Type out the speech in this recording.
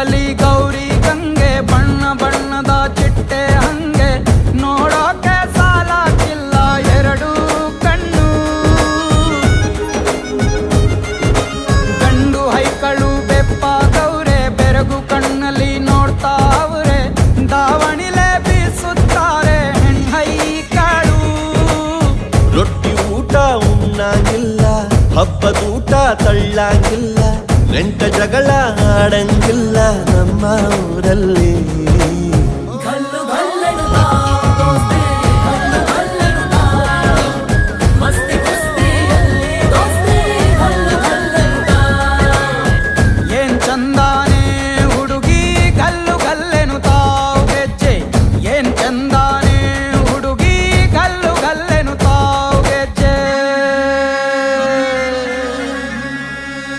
ಅಂಬಲಿ ಗೌರಿ ಗಂಗೆ ಬಣ್ಣ ಬಣ್ಣದ ಚಿಟ್ಟೆ ಹಂಗೆ ನೋಡೋಕೆ ಸಾಲಾಗಿಲ್ಲ ಎರಡು ಕಣ್ಣು. ಗಂಡು ಹೈಕಳು ಬೆಪ್ಪಾಗವ್ರೆ ಬೆರಗು ಕಣ್ಣಲ್ಲಿ ನೋಡ್ತಾ ಅವ್ರೆ ದಾವಣಿಲೆ ಬೀಸುತ್ತಾರೆ ಹೆಣ್ಣೈಕಳು. ರೊಟ್ಟಿ ಊಟ ಉಣ್ಣಂಗಿಲ್ಲ, ಹಬ್ಬದೂಟ ತಳ್ಳಂಗಿಲ್ಲ, ನೆಂಟ ಜಗಳ ಆಡಂಗಿಲ್ಲ ನಮ್ಮ ಊರಲ್ಲಿ.